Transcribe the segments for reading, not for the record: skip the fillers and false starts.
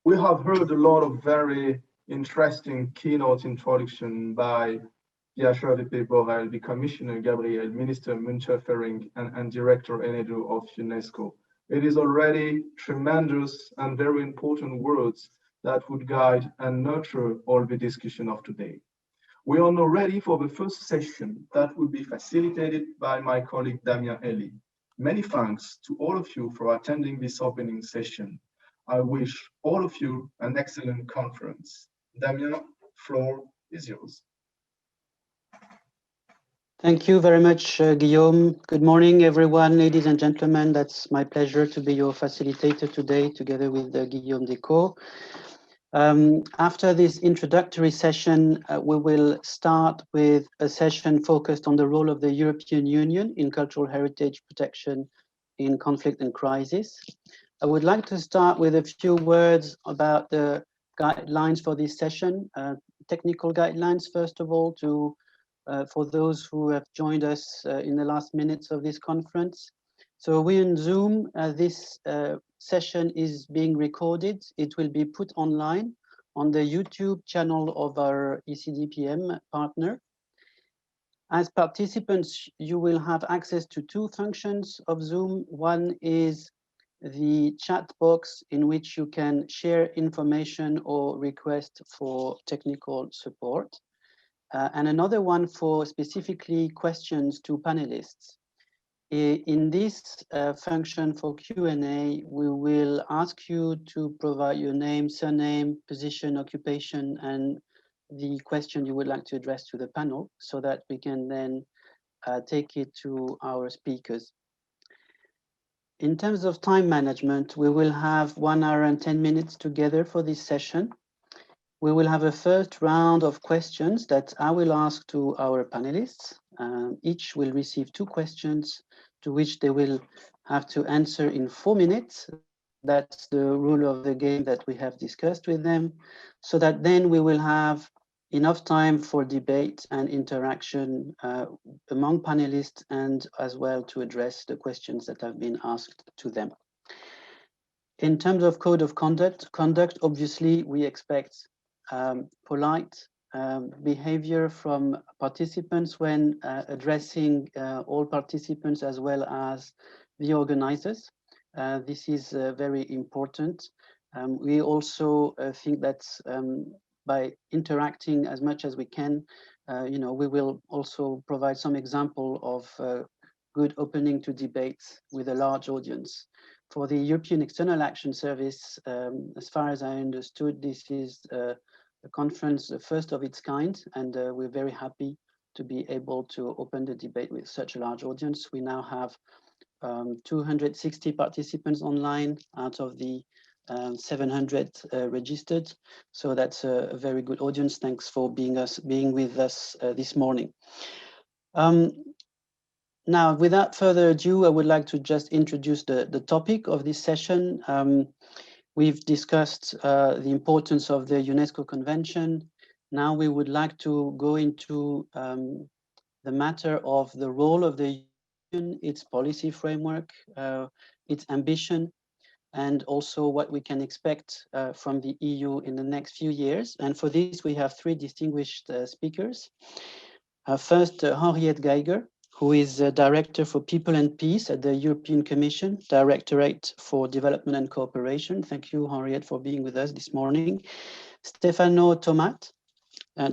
We have heard a lot of very interesting keynote introduction by the HRVP Borrell, the Commissioner Gabriel, Minister Munchafering, and Director Enedu of UNESCO. It is already tremendous and very important words that would guide and nurture all the discussion of today. We are now ready for the first session that will be facilitated by my colleague Damien Elie. Many thanks to all of you for attending this opening session. I wish all of you an excellent conference. Damien, floor is yours. Thank you very much, Guillaume. Good morning, everyone, ladies and gentlemen. That's my pleasure to be your facilitator today, together with Guillaume Decaux. After this introductory session, we will start with a session focused on the role of the European Union in cultural heritage protection in conflict and crisis. I would like to start with a few words about the guidelines for this session, technical guidelines, first of all, for those who have joined us in the last minutes of this conference. So we in Zoom, this session is being recorded. It will be put online on the YouTube channel of our ECDPM partner. As participants, you will have access to two functions of Zoom. One is the chat box in which you can share information or request for technical support. And another one for specifically questions to panelists. In this function for Q&A, we will ask you to provide your name, surname, position, occupation, and the question you would like to address to the panel so that we can then take it to our speakers. In terms of time management, we will have 1 hour and 10 minutes together for this session. We will have a first round of questions that I will ask to our panelists. Each will receive 2 questions to which they will have to answer in 4 minutes. That's the rule of the game that we have discussed with them, so that then we will have enough time for debate and interaction among panelists, and as well to address the questions that have been asked to them. In terms of code of conduct, obviously we expect polite behavior from participants when addressing all participants as well as the organizers. This is very important. We also think that by interacting as much as we can, we will also provide some example of good opening to debates with a large audience. For the European External Action Service, as far as I understood, this is a conference, the first of its kind, and we're very happy to be able to open the debate with such a large audience. We now have 260 participants online out of the 700 registered. So that's a very good audience. Thanks for being with us this morning. Now, without further ado, I would like to just introduce the topic of this session. We've discussed the importance of the UNESCO Convention. Now we would like to go into the matter of the role of the Union, its policy framework, its ambition, and also what we can expect from the EU in the next few years. And for this, we have 3 distinguished speakers. First, Henriette Geiger, who is Director for People and Peace at the European Commission, Directorate for Development and Cooperation. Thank you, Henriette, for being with us this morning. Stefano Tomat,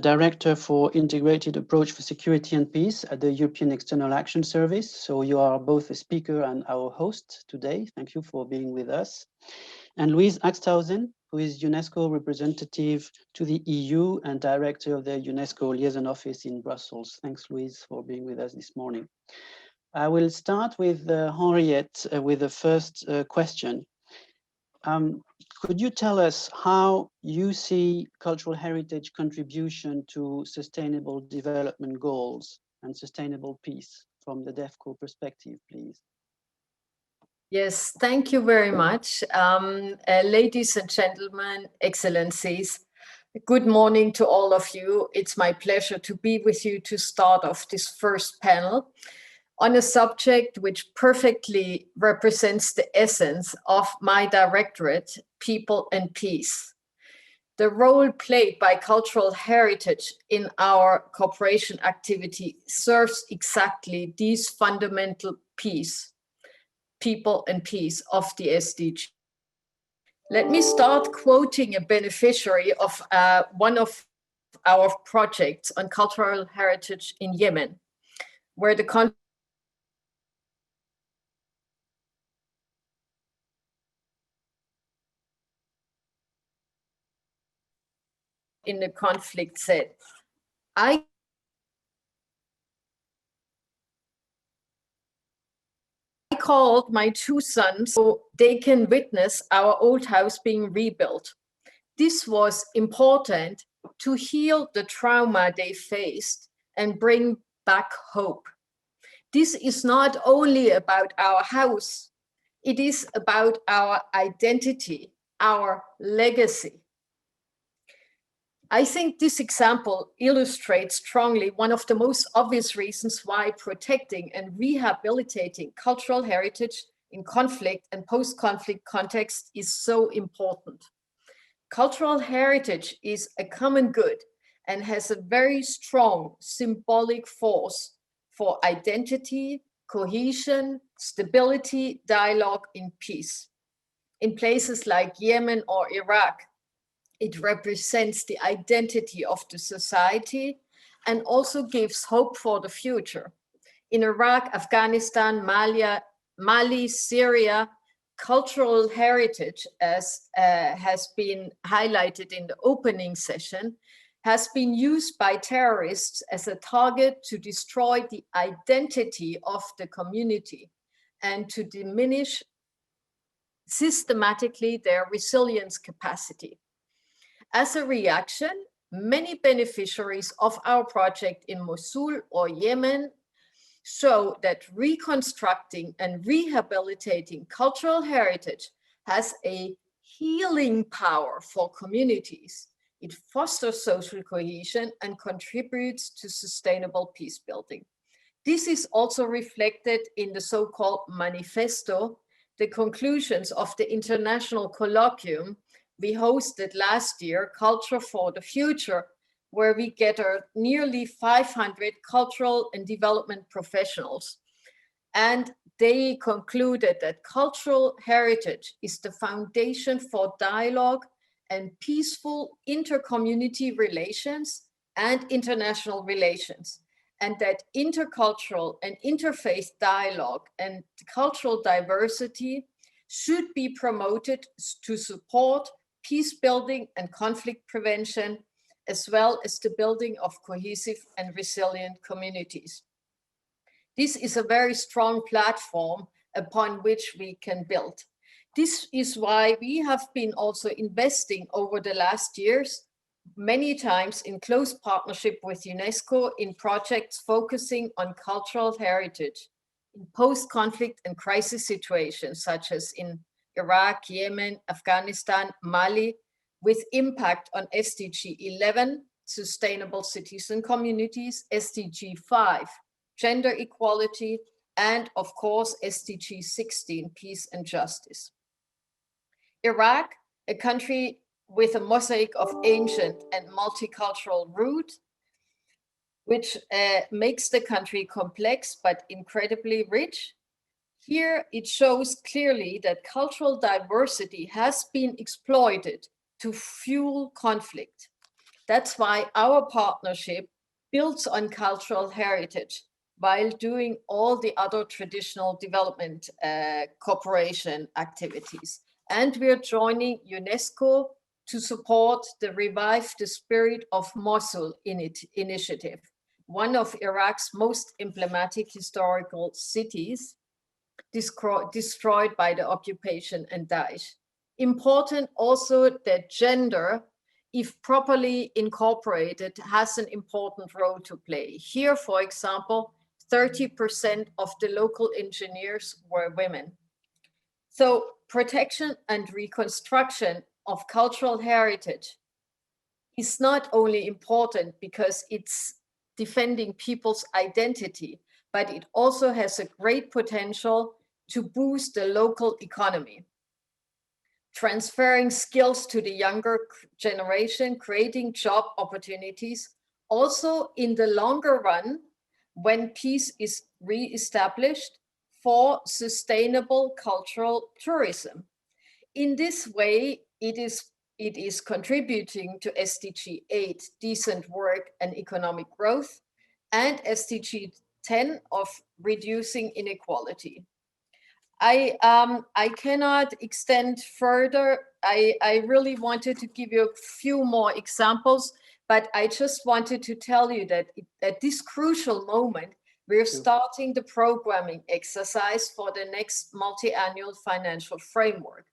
Director for Integrated Approach for Security and Peace at the European External Action Service. So you are both a speaker and our host today. Thank you for being with us. And Louise Axthausen, who is UNESCO representative to the EU and Director of the UNESCO Liaison Office in Brussels. Thanks, Louise, for being with us this morning. I will start with Henriette with the first question. Could you tell us how you see cultural heritage contribution to sustainable development goals and sustainable peace from the DEVCO perspective, please? Yes, thank you very much. Ladies and gentlemen, excellencies, good morning to all of you. It's my pleasure to be with you to start off this first panel on a subject which perfectly represents the essence of my directorate, People and Peace. The role played by cultural heritage in our cooperation activity serves exactly these fundamental people and peace of the SDGs. Let me start quoting a beneficiary of one of our projects on cultural heritage in Yemen, where the in the conflict said, I called my 2 sons so they can witness our old house being rebuilt. This was important to heal the trauma they faced and bring back hope. This is not only about our house, it is about our identity, our legacy. I think this example illustrates strongly one of the most obvious reasons why protecting and rehabilitating cultural heritage in conflict and post-conflict context is so important. Cultural heritage is a common good and has a very strong symbolic force for identity, cohesion, stability, dialogue, and peace. In places like Yemen or Iraq, it represents the identity of the society and also gives hope for the future. In Iraq, Afghanistan, Mali, Syria, cultural heritage, as has been highlighted in the opening session, has been used by terrorists as a target to destroy the identity of the community and to diminish systematically their resilience capacity. As a reaction, many beneficiaries of our project in Mosul or Yemen show that reconstructing and rehabilitating cultural heritage has a healing power for communities. It fosters social cohesion and contributes to sustainable peace building. This is also reflected in the so-called manifesto, the conclusions of the international colloquium we hosted last year, Culture for the Future, where we gathered nearly 500 cultural and development professionals. And they concluded that cultural heritage is the foundation for dialogue and peaceful inter-community relations and international relations, and that intercultural and interfaith dialogue and cultural diversity should be promoted to support peace building and conflict prevention, as well as the building of cohesive and resilient communities. This is a very strong platform upon which we can build. This is why we have been also investing over the last years, many times in close partnership with Unesco in projects focusing on cultural heritage in post-conflict and crisis situations, such as in Iraq, Yemen, Afghanistan, Mali, with impact on SDG 11, Sustainable Cities and Communities, SDG 5, Gender Equality, and of course, SDG 16, Peace and Justice. Iraq, a country with a mosaic of ancient and multicultural roots, which makes the country complex but incredibly rich. Here it shows clearly that cultural diversity has been exploited to fuel conflict. That's why our partnership builds on cultural heritage while doing all the other traditional development cooperation activities. And we are joining UNESCO to support the Revive the Spirit of Mosul initiative, one of Iraq's most emblematic historical cities destroyed by the occupation and Daesh. Important also that gender, if properly incorporated, has an important role to play. Here, for example, 30% of the local engineers were women. So protection and reconstruction of cultural heritage is not only important because it's defending people's identity, but it also has a great potential to boost the local economy. Transferring skills to the younger generation, creating job opportunities, also in the longer run, when peace is re-established, for sustainable cultural tourism. In this way, it is contributing to SDG 8, decent work and economic growth, and SDG 10 of reducing inequality. I cannot extend further. I really wanted to give you a few more examples, but I just wanted to tell you that at this crucial moment, we're starting the programming exercise for the next multi-annual financial framework.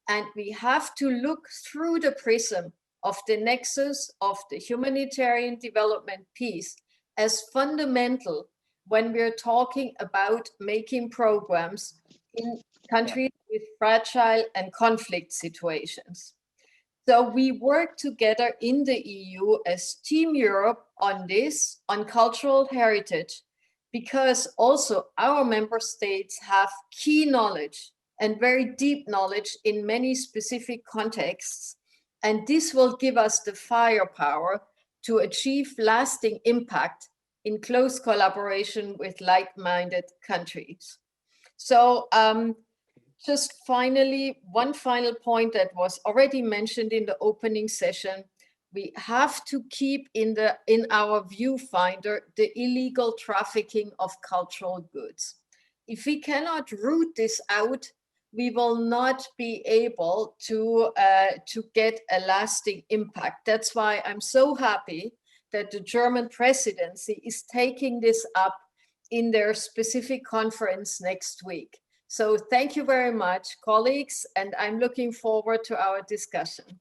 And we have to look through the prism of the nexus of the humanitarian development piece as fundamental when we're talking about making programs in countries with fragile and conflict situations. So we work together in the EU as Team Europe on this, on cultural heritage, because also our member states have key knowledge and very deep knowledge in many specific contexts. And this will give us the firepower to achieve lasting impact in close collaboration with like-minded countries. So just finally, one final point that was already mentioned in the opening session, we have to keep in our viewfinder the illegal trafficking of cultural goods. If we cannot root this out, we will not be able to get a lasting impact. That's why I'm so happy that the German presidency is taking this up in their specific conference next week. So thank you very much, colleagues, and I'm looking forward to our discussion.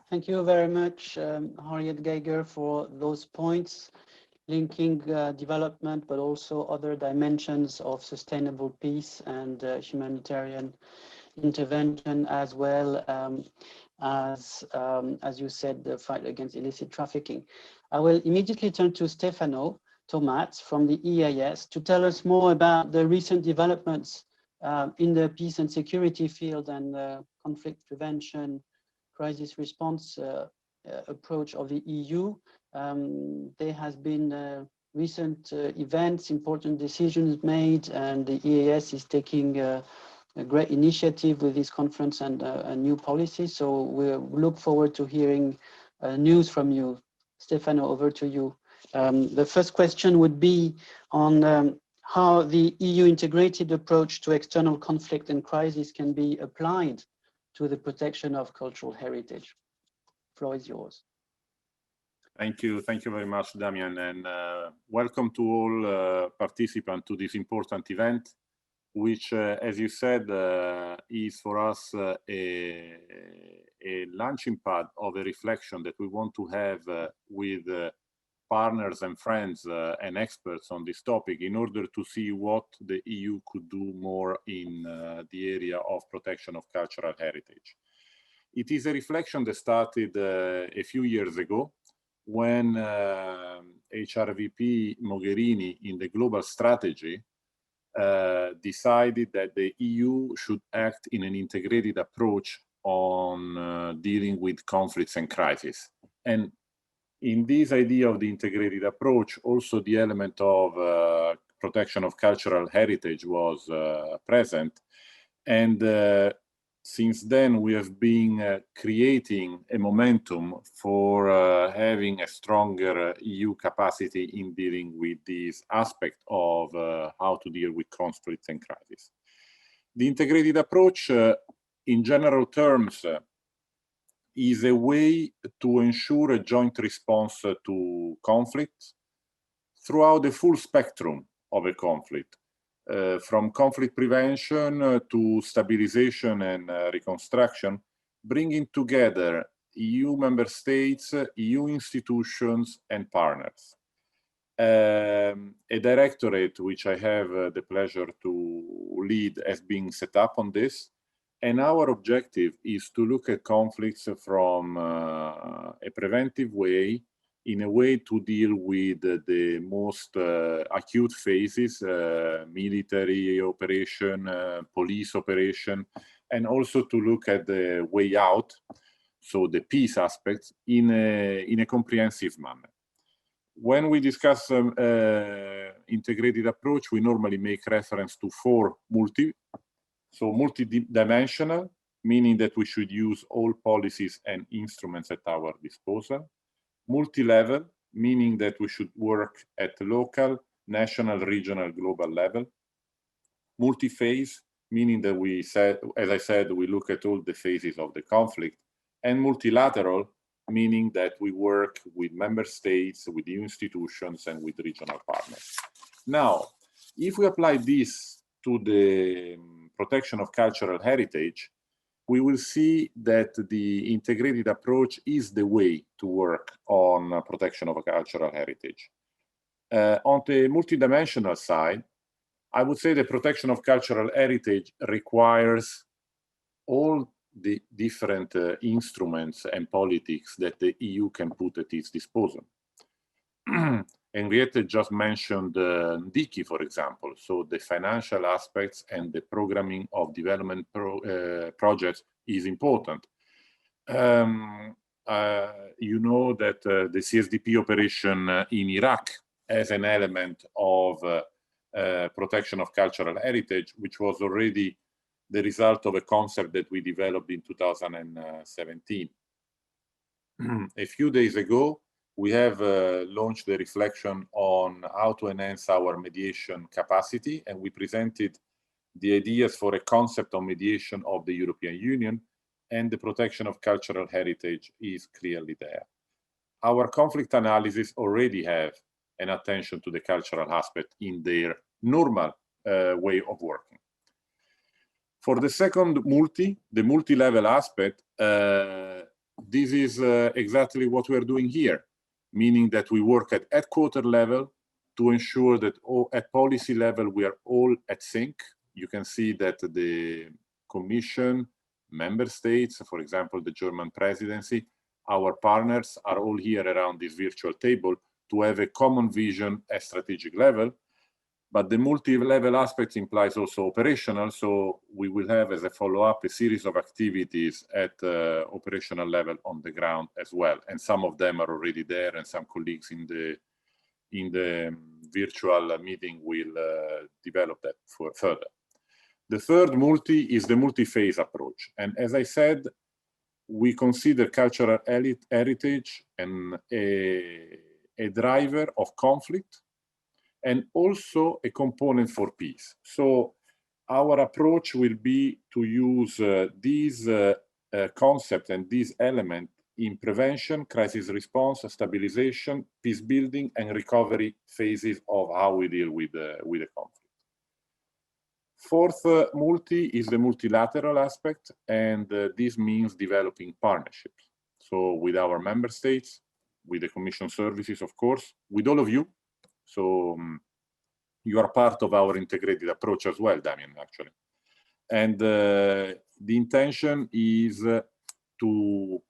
Thank you very much, Henriette Geiger, for those points, linking development, but also other dimensions of sustainable peace and humanitarian intervention, as well as you said, the fight against illicit trafficking. I will immediately turn to Stefano Tomat from the EEAS to tell us more about the recent developments in the peace and security field and conflict prevention, crisis response approach of the EU. There has been recent events, important decisions made, and the EEAS is taking a great initiative with this conference and a new policy. So we look forward to hearing news from you. Stefano, over to you. The first question would be on how the EU integrated approach to external conflict and crisis can be applied to the protection of cultural heritage. The floor is yours. Thank you very much, Damian, and welcome to all participants to this important event, which, as you said, is for us a launching pad of a reflection that we want to have with partners and friends and experts on this topic in order to see what the EU could do more in the area of protection of cultural heritage. It is a reflection that started a few years ago when HRVP Mogherini in the global strategy decided that the EU should act in an integrated approach on dealing with conflicts and crises. And in this idea of the integrated approach, also the element of protection of cultural heritage was present. And since then, we have been creating a momentum for having a stronger EU capacity in dealing with this aspect of how to deal with conflicts and crises. The integrated approach, in general terms, is a way to ensure a joint response to conflict throughout the full spectrum of a conflict. From conflict prevention to stabilization and reconstruction, bringing together EU member states, EU institutions, and partners. A directorate, which I have the pleasure to lead, has been set up on this. And our objective is to look at conflicts from a preventive way, in a way to deal with the most acute phases, military operation, police operation, and also to look at the way out, so the peace aspects, in a comprehensive manner. When we discuss integrated approach, we normally make reference to four multidimensional, meaning that we should use all policies and instruments at our disposal. Multi-level, meaning that we should work at local, national, regional, global level. Multi-phase, meaning that we said, as I said, we look at all the phases of the conflict. And multilateral, meaning that we work with member states, with the institutions, and with regional partners. Now, if we apply this to the protection of cultural heritage, we will see that the integrated approach is the way to work on protection of a cultural heritage. On the multidimensional side, I would say the protection of cultural heritage requires all the different instruments and politics that the EU can put at its disposal. Henriette just mentioned DEVCO, for example. So the financial aspects and the programming of development projects is important. You know that the CSDP operation in Iraq as an element of protection of cultural heritage, which was already the result of a concept that we developed in 2017. A few days ago, we have launched the reflection on how to enhance our mediation capacity, and we presented the ideas for a concept on mediation of the European Union, and the protection of cultural heritage is clearly there. Our conflict analysis already have an attention to the cultural aspect in their normal way of working. For the second the multi-level aspect, this is exactly what we're doing here, meaning that we work at headquarter level to ensure that at policy level we are all at sync. You can see that the Commission, member states, for example, the German presidency, our partners are all here around this virtual table to have a common vision at strategic level. But the multi-level aspect implies also operational, so we will have as a follow-up a series of activities at operational level on the ground as well. And some of them are already there, and some colleagues in the virtual meeting will develop that further. The third multi is the multi-phase approach. And as I said, we consider cultural heritage and a driver of conflict, and also a component for peace. So our approach will be to use these concepts and these elements in prevention, crisis response, stabilization, peace building, and recovery phases of how we deal with the conflict. Fourth multi is the multilateral aspect, and this means developing partnerships. So with our member states, with the Commission services, of course, with all of you. So you are part of our integrated approach as well, Damien, actually. And the intention is to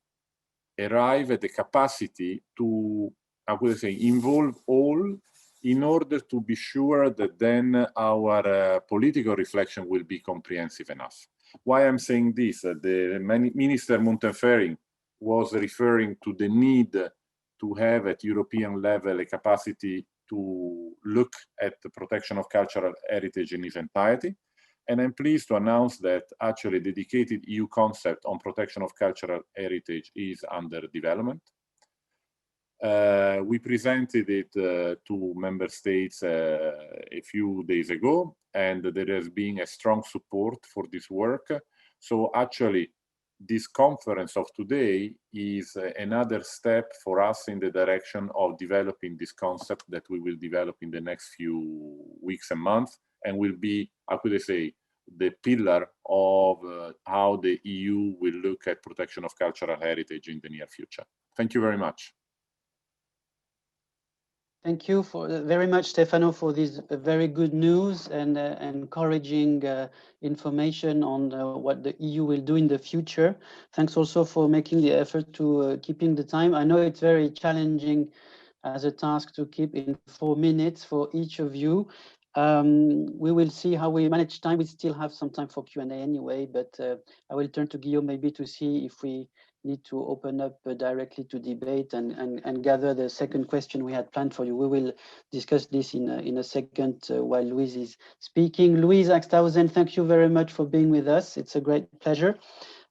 arrive at the capacity to, I would say, involve all in order to be sure that then our political reflection will be comprehensive enough. Why I'm saying this, the Minister Montefiore was referring to the need to have at European level a capacity to look at the protection of cultural heritage in its entirety. And I'm pleased to announce that actually the dedicated EU concept on protection of cultural heritage is under development. We presented it to member states a few days ago, and there has been a strong support for this work. So actually, this conference of today is another step for us in the direction of developing this concept that we will develop in the next few weeks and months, and will be, how could I say, the pillar of how the EU will look at protection of cultural heritage in the near future. Thank you very much. Thank you very much, Stefano, for this very good news and encouraging information on what the EU will do in the future. Thanks also for making the effort to keeping the time. I know it's very challenging as a task to keep in 4 minutes for each of you. We will see how we manage time. We still have some time for Q&A anyway, but I will turn to Guillaume maybe to see if we need to open up directly to debate and gather the second question we had planned for you. We will discuss this in a second while Louise is speaking. Louise Axthausen, thank you very much for being with us. It's a great pleasure.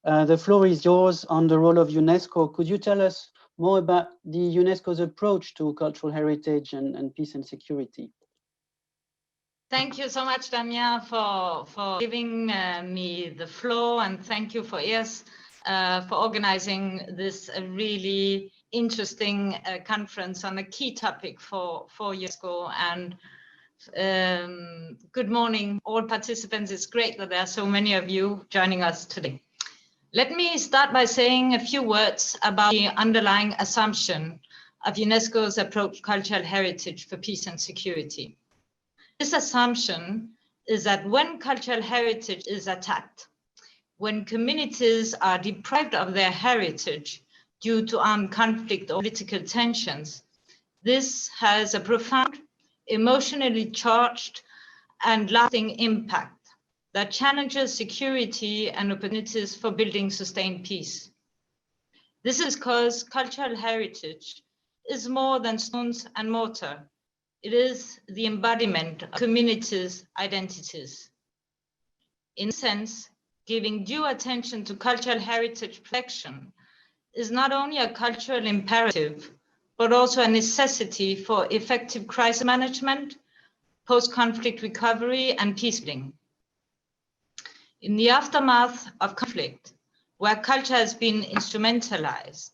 The floor is yours on the role of UNESCO. Could you tell us more about the UNESCO's approach to cultural heritage and peace and security? Thank you so much, Damien, for giving me the floor, and thank you for EEAS for organizing this really interesting conference on a key topic for UNESCO. And good morning, all participants. It's great that there are so many of you joining us today. Let me start by saying a few words about the underlying assumption of UNESCO's approach to cultural heritage for peace and security. This assumption is that when cultural heritage is attacked, when communities are deprived of their heritage due to armed conflict or political tensions, this has a profound, emotionally charged and lasting impact that challenges security and opportunities for building sustained peace. This is because cultural heritage is more than stones and mortar. It is the embodiment of communities' identities. In a sense, giving due attention to cultural heritage protection is not only a cultural imperative, but also a necessity for effective crisis management, post-conflict recovery, and peacebuilding. In the aftermath of conflict, where culture has been instrumentalized,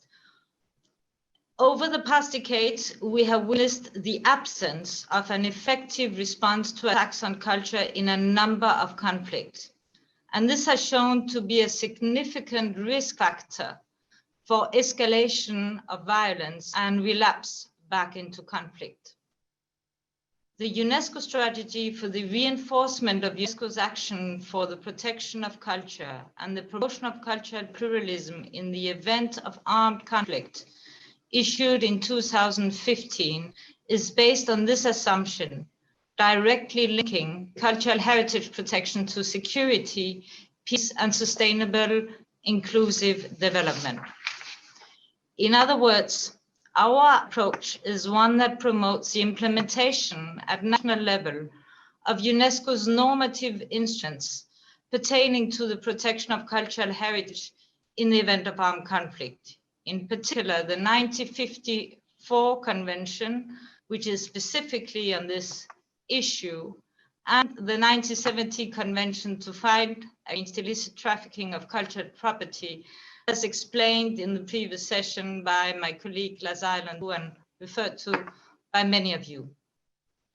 over the past decades, we have witnessed the absence of an effective response to attacks on culture in a number of conflicts. And this has shown to be a significant risk factor for escalation of violence and relapse back into conflict. The UNESCO strategy for the reinforcement of UNESCO's action for the protection of culture and the promotion of cultural pluralism in the event of armed conflict, issued in 2015, is based on this assumption, directly linking cultural heritage protection to security, peace, and sustainable, inclusive development. In other words, our approach is one that promotes the implementation at national level of UNESCO's normative instruments pertaining to the protection of cultural heritage in the event of armed conflict. In particular, the 1954 Convention, which is specifically on this issue, and the 1970 Convention to fight against illicit trafficking of cultural property, as explained in the previous session by my colleague Lazare and referred to by many of you.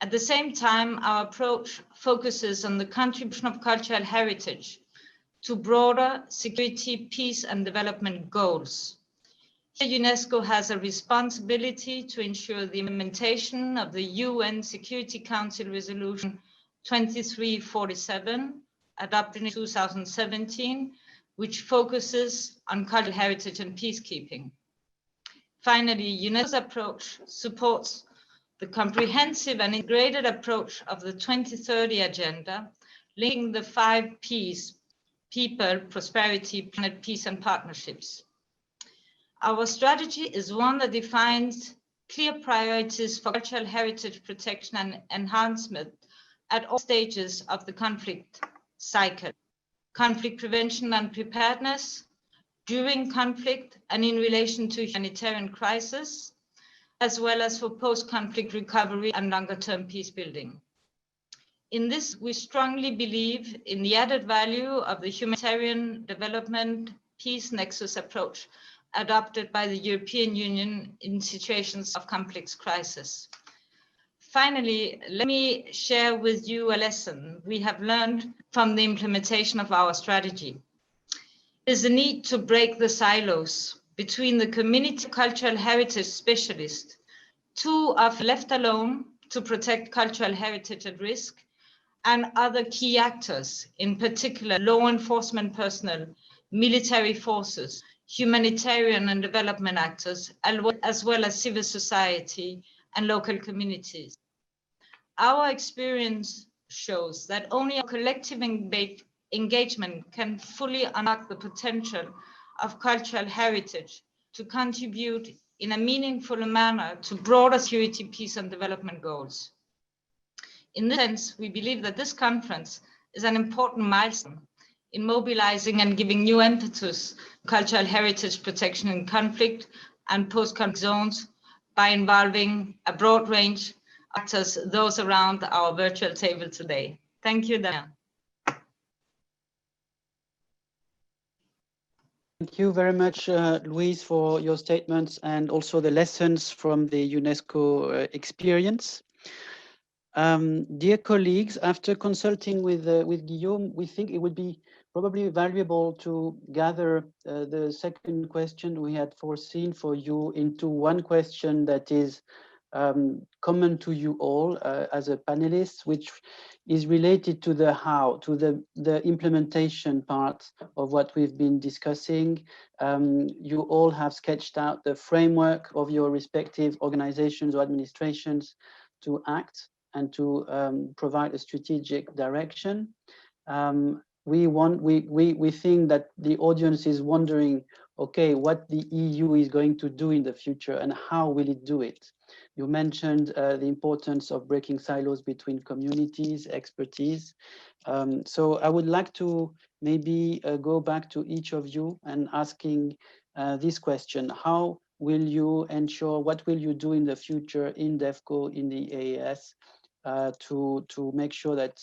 At the same time, our approach focuses on the contribution of cultural heritage to broader security, peace, and development goals. UNESCO has a responsibility to ensure the implementation of the UN Security Council Resolution 2347, adopted in 2017, which focuses on cultural heritage and peacekeeping. Finally, UNESCO's approach supports the comprehensive and integrated approach of the 2030 Agenda, linking the 5 Ps: people, prosperity, planet, peace, and partnerships. Our strategy is one that defines clear priorities for cultural heritage protection and enhancement at all stages of the conflict cycle: conflict prevention and preparedness, during conflict and in relation to humanitarian crisis, as well as for post-conflict recovery and longer-term peace building. In this, we strongly believe in the added value of the humanitarian development peace nexus approach adopted by the European Union in situations of complex crisis. Finally, let me share with you a lesson we have learned from the implementation of our strategy. There's a need to break the silos between the community cultural heritage specialists 2 are left alone to protect cultural heritage at risk, and other key actors, in particular law enforcement personnel, military forces, humanitarian and development actors, as well as civil society and local communities. Our experience shows that only a collective engagement can fully unlock the potential of cultural heritage to contribute in a meaningful manner to broader security, peace, and development goals. In this sense, we believe that this conference is an important milestone in mobilizing and giving new impetus to cultural heritage protection in conflict and post-conflict zones by involving a broad range of actors, those around our virtual table today. Thank you, Daniel. Thank you very much, Louise, for your statements and also the lessons from the UNESCO experience. Dear colleagues, after consulting with Guillaume, we think it would be probably valuable to gather the second question we had foreseen for you into one question that is common to you all as a panelist, which is related to the how, to the implementation part of what we've been discussing. You all have sketched out the framework of your respective organizations or administrations to act and to provide a strategic direction. We think that the audience is wondering, okay, what the EU is going to do in the future and how will it do it? You mentioned the importance of breaking silos between communities, expertise. So I would like to maybe go back to each of you and asking this question: how will you ensure, what will you do in the future in DEVCO, in the EEAS, to make sure that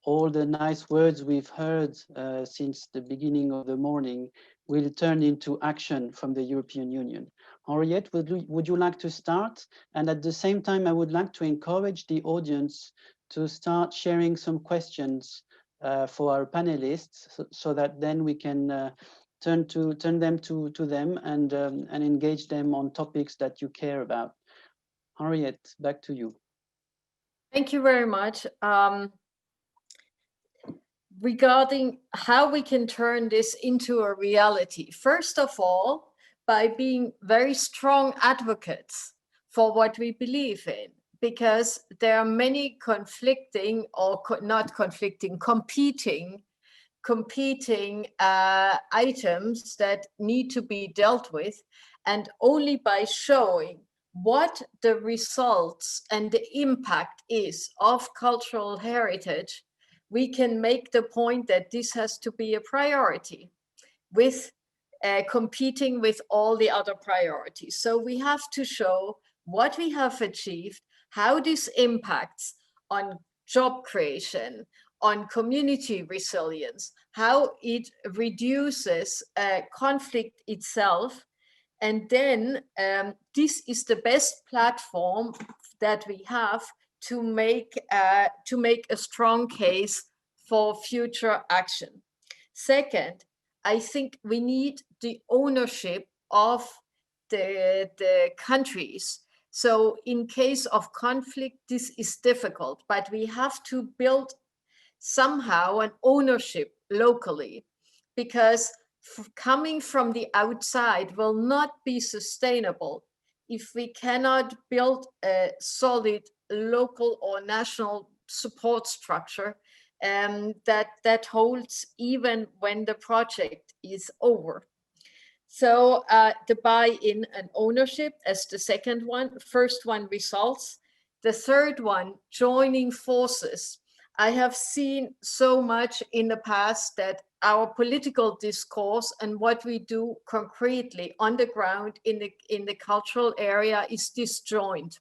all the nice words we've heard since the beginning of the morning will turn into action from the European Union? Henriette, would you like to start? And at the same time, I would like to encourage the audience to start sharing some questions for our panelists, so that then we can turn them to them and engage them on topics that you care about. Henriette, back to you. Thank you very much. Regarding how we can turn this into a reality, first of all, by being very strong advocates for what we believe in, because there are many conflicting or not conflicting, competing items that need to be dealt with, and only by showing what the results and the impact is of cultural heritage, we can make the point that this has to be a priority with competing with all the other priorities. So we have to show what we have achieved, how this impacts on job creation, on community resilience, how it reduces conflict itself. And then this is the best platform that we have to make a strong case for future action. Second, I think we need the ownership of the countries. So in case of conflict, this is difficult, but we have to build somehow an ownership locally, because coming from the outside will not be sustainable if we cannot build a solid local or national support structure that holds even when the project is over. So the buy-in and ownership as the second one. First one, results. The third one, joining forces. I have seen so much in the past that our political discourse and what we do concretely on the ground in the cultural area is disjoint.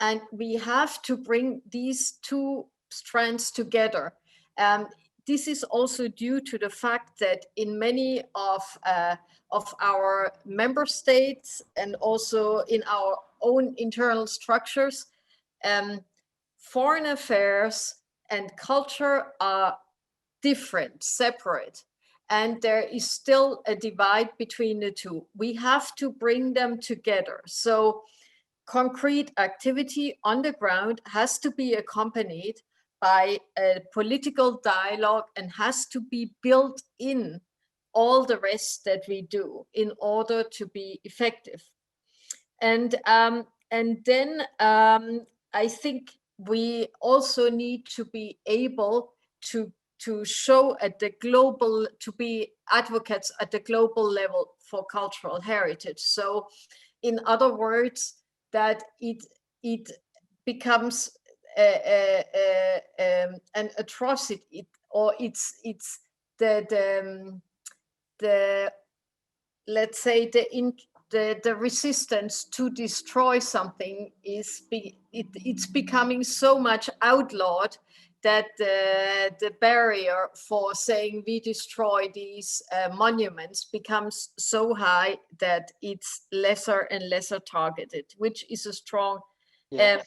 And we have to bring these two strands together. This is also due to the fact that in many of our member states and also in our own internal structures, foreign affairs and culture are different, separate, and there is still a divide between the two. We have to bring them together. So concrete activity on the ground has to be accompanied by a political dialogue and has to be built in all the rest that we do in order to be effective. And then I think we also need to be able to show at the global, to be advocates at the global level for cultural heritage. So in other words, that it becomes an atrocity, or it's the let's say the resistance to destroy something is it's becoming so much outlawed that the barrier for saying we destroy these monuments becomes so high that it's lesser and lesser targeted, which is a strong, a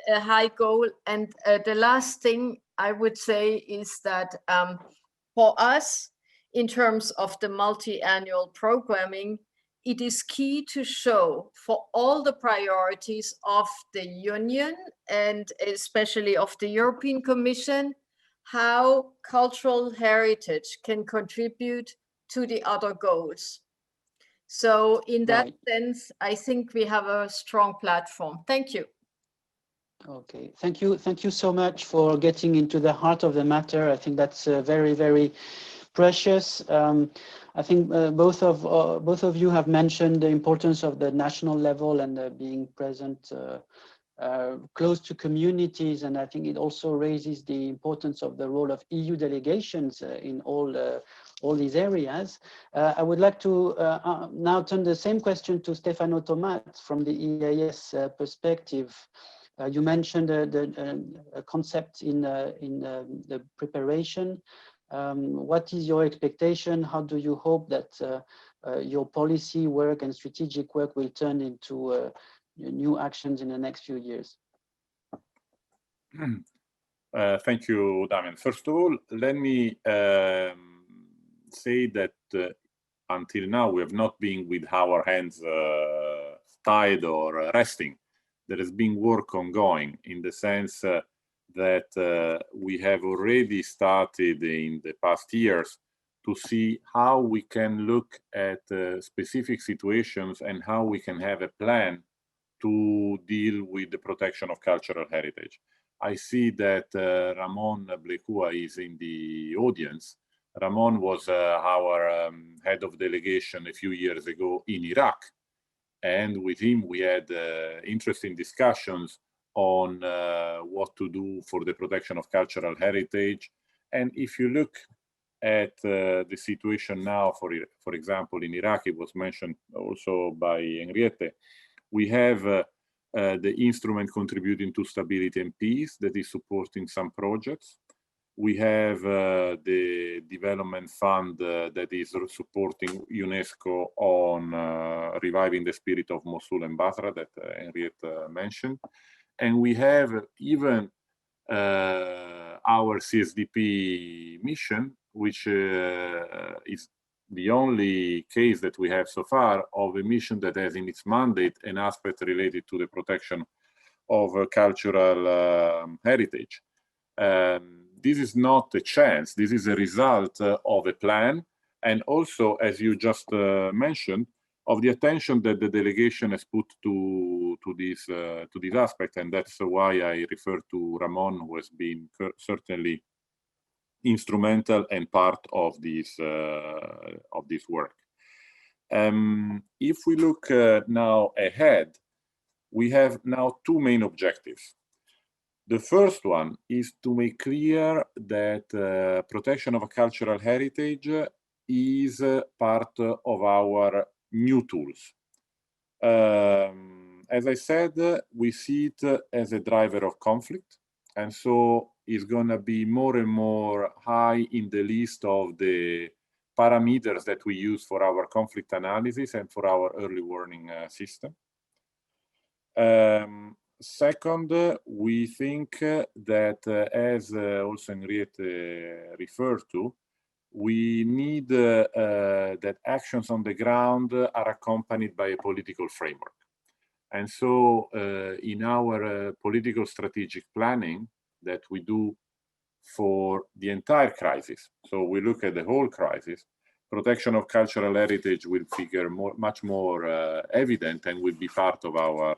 high goal. And the last thing I would say is that for us, in terms of the multi-annual programming, it is key to show for all the priorities of the Union and especially of the European Commission, how cultural heritage can contribute to the other goals. So in that sense, I think we have a strong platform. Thank you. Okay, thank you so much for getting into the heart of the matter. I think that's very, very precious. I think both of you have mentioned the importance of the national level and being present close to communities, and I think it also raises the importance of the role of EU delegations in all these areas. I would like to now turn the same question to Stefano Tomat from the EEAS perspective. You mentioned the concept in the preparation. What is your expectation? How do you hope that your policy work and strategic work will turn into new actions in the next few years? Thank you, Damien. First of all, let me say that until now we have not been with our hands tied or resting. There has been work ongoing in the sense that we have already started in the past years to see how we can look at specific situations and how we can have a plan to deal with the protection of cultural heritage. I see that Ramon Blecua is in the audience. Ramon was our head of delegation a few years ago in Iraq. And with him, we had interesting discussions on what to do for the protection of cultural heritage. And if you look at the situation now, for example, in Iraq, it was mentioned also by Henriette, we have the instrument contributing to stability and peace that is supporting some projects. We have the development fund that is supporting Unesco on reviving the spirit of Mosul and Basra that Henriette mentioned. And we have even our CSDP mission, which is the only case that we have so far of a mission that has in its mandate an aspect related to the protection of cultural heritage. This is not a chance, this is a result of a plan, and also, as you just mentioned, of the attention that the delegation has put to this aspect, and that's why I refer to Ramon, who has been certainly instrumental and part of this work. If we look now ahead, we have now two main objectives. The first one is to make clear that protection of cultural heritage is part of our new tools. As I said, we see it as a driver of conflict, and so it's going to be more and more high in the list of the parameters that we use for our conflict analysis and for our early warning system. Second, we think that, as also Henriette referred to, we need that actions on the ground are accompanied by a political framework. And so in our political strategic planning that we do for the entire crisis, so we look at the whole crisis, protection of cultural heritage will figure much more evident and will be part of our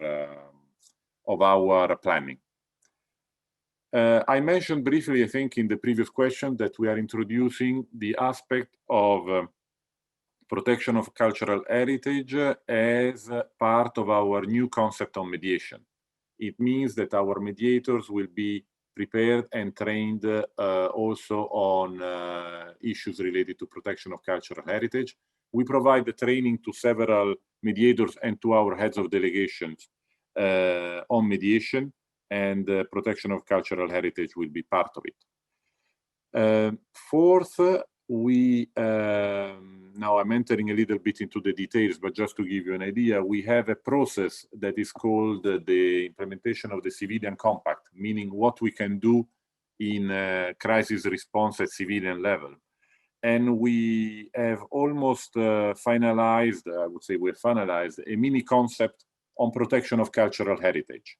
planning. I mentioned briefly, I think, in the previous question that we are introducing the aspect of protection of cultural heritage as part of our new concept on mediation. It means that our mediators will be prepared and trained also on issues related to protection of cultural heritage. We provide the training to several mediators and to our heads of delegations on mediation, and protection of cultural heritage will be part of it. Fourth, now I'm entering a little bit into the details, but just to give you an idea, we have a process that is called the implementation of the civilian compact, meaning what we can do in crisis response at civilian level. And we have almost finalized, I would say we've finalized a mini concept on protection of cultural heritage.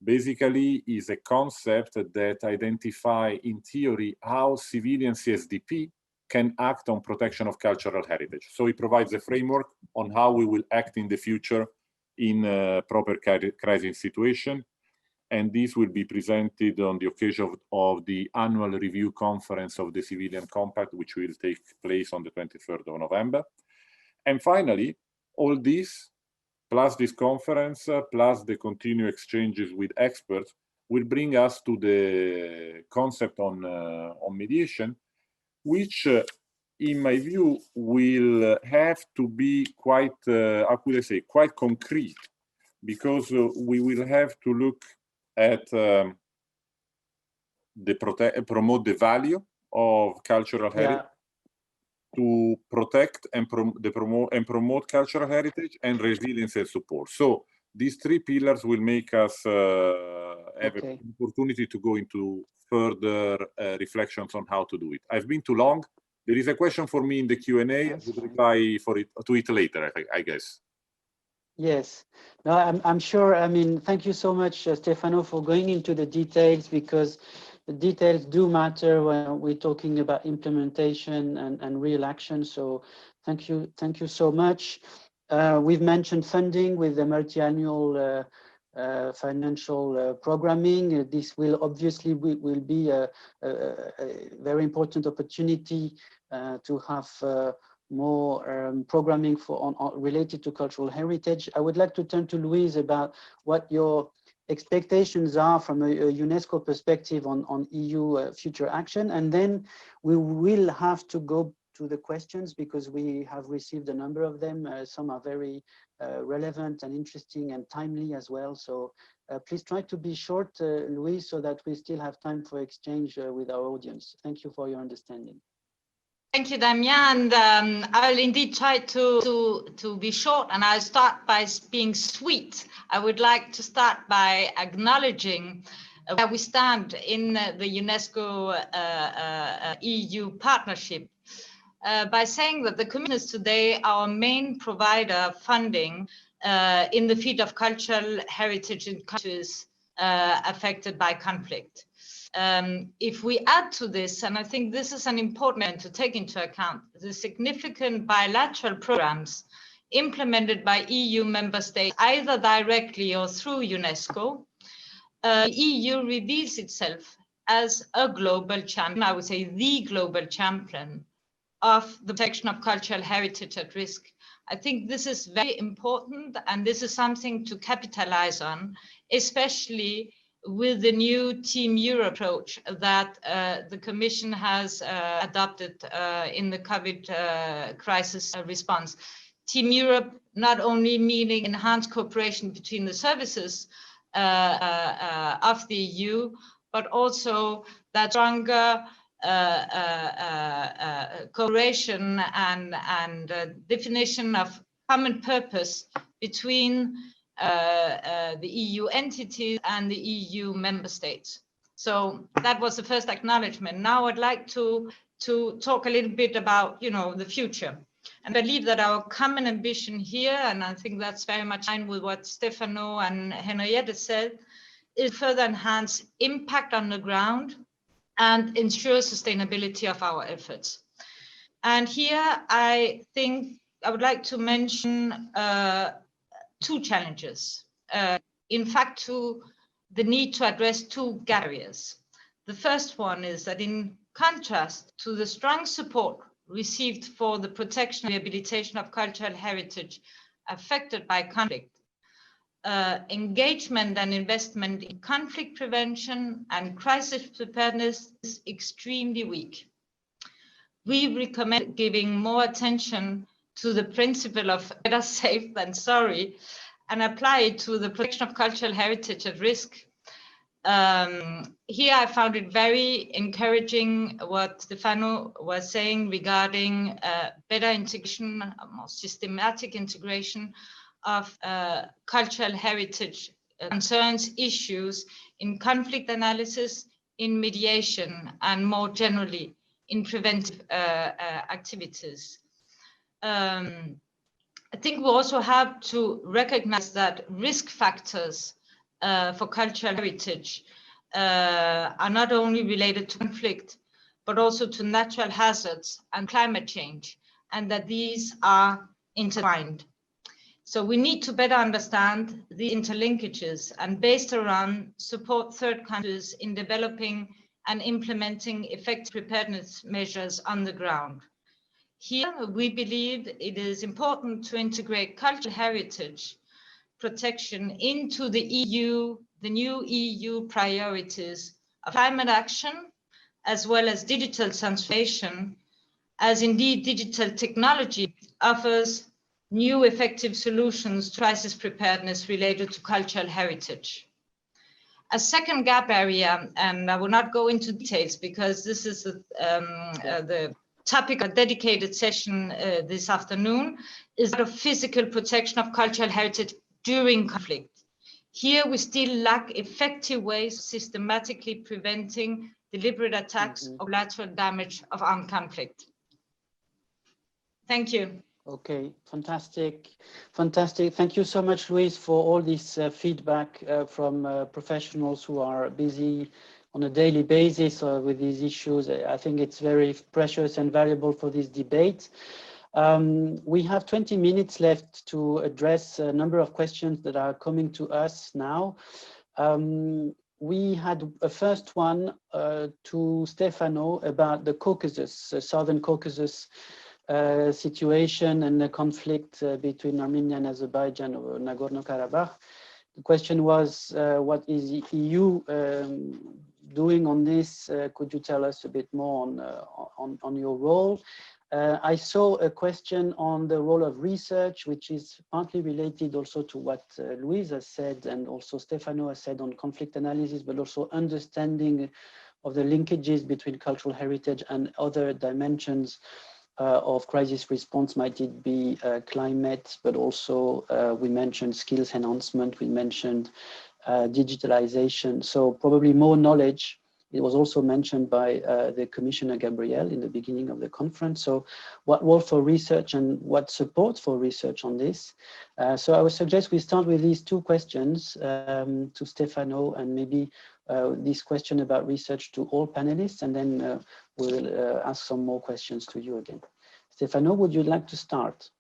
Basically is a concept that identifies in theory how civilian CSDP can act on protection of cultural heritage. So it provides a framework on how we will act in the future in a proper crisis situation. And this will be presented on the occasion of the annual review conference of the Civilian Compact, which will take place on the 23rd of November. And finally, all this, plus this conference, plus the continued exchanges with experts, will bring us to the concept on mediation, which, in my view, will have to be quite, how could I say, quite concrete, because we will have to look at promote the value of cultural heritage, to protect and promote cultural heritage, and resilience and support. So these three pillars will make us have an opportunity to go into further reflections on how to do it. I've been too long. There is a question for me in the Q&A. I will reply to it later, I guess. Yes, no, I'm sure. I mean, thank you so much, Stefano, for going into the details, because the details do matter when we're talking about implementation and real action. So thank you so much. We've mentioned funding with the multi-annual financial programming. This will obviously will be a very important opportunity to have more programming related to cultural heritage. I would like to turn to Louise about what your expectations are from a UNESCO perspective on EU future action, and then we will have to go to the questions because we have received a number of them. Some are very relevant and interesting and timely as well. So please try to be short, Louise, so that we still have time for exchange with our audience. Thank you for your understanding. Thank you, Damien, and I'll indeed try to be short, and I'll start by being sweet. I would like to start by acknowledging where we stand in the UNESCO EU partnership by saying that the Commission is today our main provider of funding in the field of cultural heritage in countries affected by conflict. If we add to this, and I think this is an important point to take into account, the significant bilateral programs implemented by EU member states, either directly or through UNESCO, the EU reveals itself as a global champion, I would say the global champion of the protection of cultural heritage at risk. I think this is very important, and this is something to capitalize on, especially with the new Team Europe approach that the Commission has adopted in the COVID crisis response. Team Europe not only meaning enhanced cooperation between the services of the EU, but also that stronger cooperation and definition of common purpose between the EU entities and the EU member states. So that was the first acknowledgement. Now I'd like to talk a little bit about, the future. And I believe that our common ambition here, and I think that's very much in line with what Stefano and Henriette said, is further enhance impact on the ground and ensure sustainability of our efforts. And here I think I would like to mention two challenges. In fact, the need to address two areas. The first one is that in contrast to the strong support received for the protection and rehabilitation of cultural heritage affected by conflict, engagement and investment in conflict prevention and crisis preparedness is extremely weak. We recommend giving more attention to the principle of better safe than sorry and apply it to the protection of cultural heritage at risk. Here I found it very encouraging what Stefano was saying regarding better integration, more systematic integration of cultural heritage concerns, issues in conflict analysis, in mediation, and more generally in preventive activities. I think we also have to recognize that risk factors for cultural heritage are not only related to conflict, but also to natural hazards and climate change, and that these are intertwined. So we need to better understand the interlinkages and based around support third countries in developing and implementing effective preparedness measures on the ground. Here, we believe it is important to integrate cultural heritage protection into the new EU priorities of climate action, as well as digital transformation, as indeed digital technology offers new effective solutions to crisis preparedness related to cultural heritage. A second gap area, and I will not go into details because this is the topic of a dedicated session this afternoon, is that of physical protection of cultural heritage during conflict. Here we still lack effective ways of systematically preventing deliberate attacks or collateral damage of armed conflict. Thank you. Okay, fantastic. Thank you so much, Louise, for all this feedback from professionals who are busy on a daily basis with these issues. I think it's very precious and valuable for this debate. We have 20 minutes left to address a number of questions that are coming to us now. We had a first one to Stefano about the Caucasus, Southern Caucasus situation and the conflict between Armenia and Azerbaijan over Nagorno-Karabakh. The question was, what is the EU doing on this? Could you tell us a bit more on your role? I saw a question on the role of research, which is partly related also to what Louise has said and also Stefano has said on conflict analysis, but also understanding of the linkages between cultural heritage and other dimensions of crisis response. Might it be climate, but also we mentioned skills enhancement, we mentioned digitalization. So probably more knowledge. It was also mentioned by the Commissioner Gabriel in the beginning of the conference. So what role for research and what support for research on this? So I would suggest we start with these two questions to Stefano, and maybe this question about research to all panelists, and then we'll ask some more questions to you again. Stefano, would you like to start?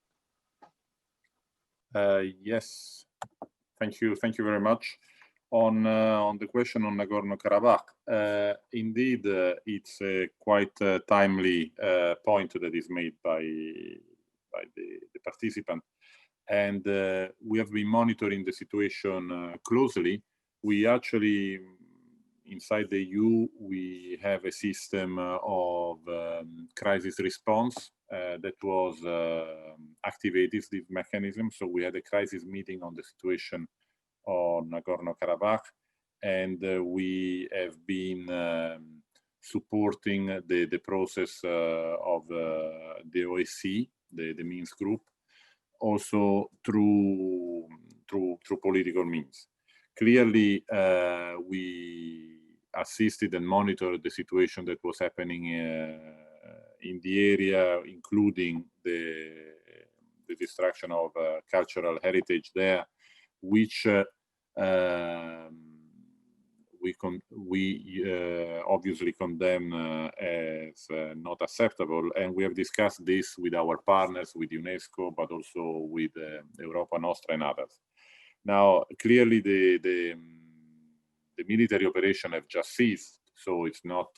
Yes, thank you very much. On the question on Nagorno-Karabakh, indeed, it's a quite timely point that is made by the participant. And we have been monitoring the situation closely. We actually, inside the EU, we have a system of crisis response that was activated, this mechanism. So we had a crisis meeting on the situation on Nagorno-Karabakh, and we have been supporting the process of the OSCE, the Minsk group, also through political means. Clearly, we assisted and monitored the situation that was happening in the area, including the destruction of cultural heritage there, which we obviously condemn as not acceptable, and we have discussed this with our partners, with Unesco, but also with Europa Nostra and others. Now, clearly, the military operation have just ceased, so it's not.